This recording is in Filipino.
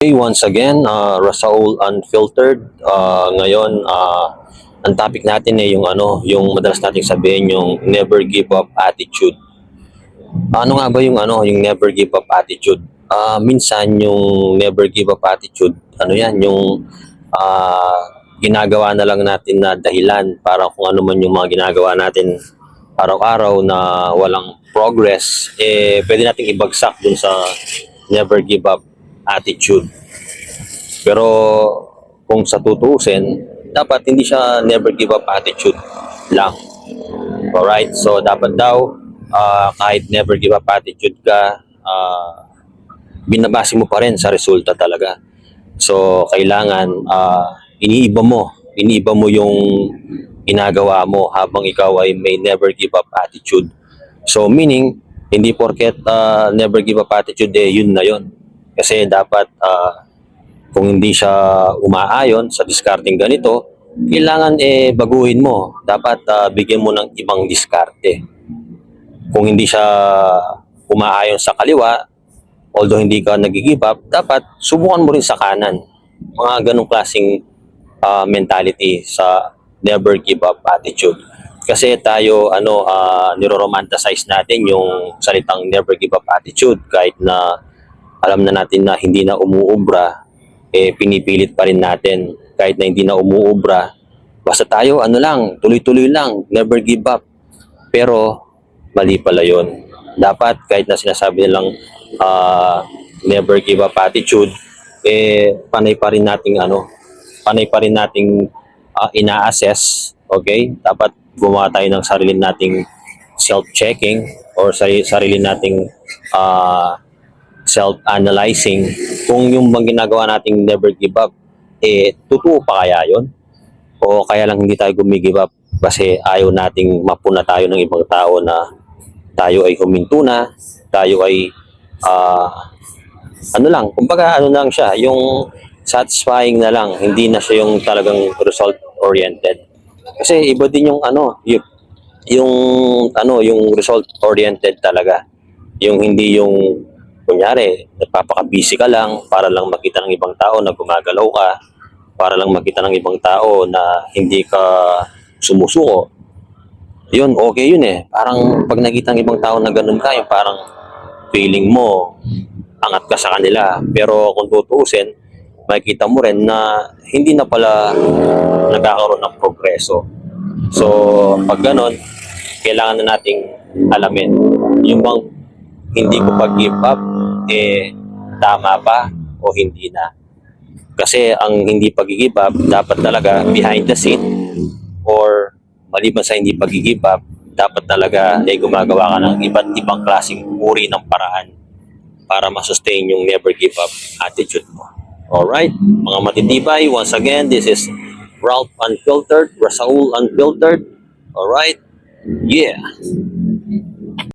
Hey, once again, Rasaul Unfiltered. Ngayon, ang topic natin ay yung madalas nating sabihin, yung never give up attitude. Ano nga ba yung never give up attitude? Minsan yung never give up attitude, ano yan, yung ah, ginagawa na lang natin na dahilan para kung ano man yung mga ginagawa natin araw-araw na walang progress, pwede nating ibagsak dun sa never give up attitude. Pero kung sa tutuusin, dapat hindi siya never give up attitude lang. Alright? So dapat daw kahit never give up attitude ka, binabase mo pa rin sa resulta talaga. So kailangan iniiba mo yung ginagawa mo habang ikaw ay may never give up attitude. So meaning, hindi porket never give up attitude yun na yun. Kasi dapat kung hindi siya umaayon sa discarding ganito, kailangan baguhin mo. Dapat bigyan mo ng ibang diskarte. Kung hindi siya umaayon sa kaliwa, although hindi ka nag-give up, dapat subukan mo rin sa kanan. Mga ganong klaseng mentality sa never give up attitude. Kasi tayo niro-romanticize natin yung salitang never give up attitude kahit na alam na natin na hindi na umuubra, pinipilit pa rin natin kahit na hindi na umuubra. Basta tayo tuloy-tuloy lang, never give up. Pero mali pala yun. Dapat kahit na sinasabi nilang never give up attitude, panay pa rin nating ina-assess, okay? Dapat gumawa tayo ng sarili nating self-checking or sarili nating self-analyzing kung yung bang ginagawa nating never give up, totoo pa kaya yon? O kaya lang hindi tayo gumigive up kasi ayaw nating mapuna tayo ng ibang tao na tayo ay huminto na, tayo ay kumbaga lang siya, yung satisfying na lang, hindi na siya yung talagang result oriented. Kasi iba din yung result oriented talaga. Yung hindi yung kunyari, nagpapaka-busy ka lang para lang makita ng ibang tao na gumagalaw ka, para lang makita ng ibang tao na hindi ka sumusuko. Yun, okay yun eh. Parang pag nakita ng ibang tao na ganun ka, yung parang feeling mo, angat ka sa kanila. Pero kung tutuusin, makikita mo rin na hindi na pala nagkakaroon ng progreso. So, pag ganun, kailangan na nating alamin yung bang hindi ko pag-give up, tama ba o hindi na. Kasi ang hindi pag-give up, dapat talaga behind the scene or maliban sa hindi pag-give up, dapat talaga gumagawa ka ng iba't ibang klaseng uri ng paraan para masustain yung never give up attitude mo. Alright, mga matitibay, once again, this is Ralph Unfiltered, Rasaul Unfiltered. Alright, yeah.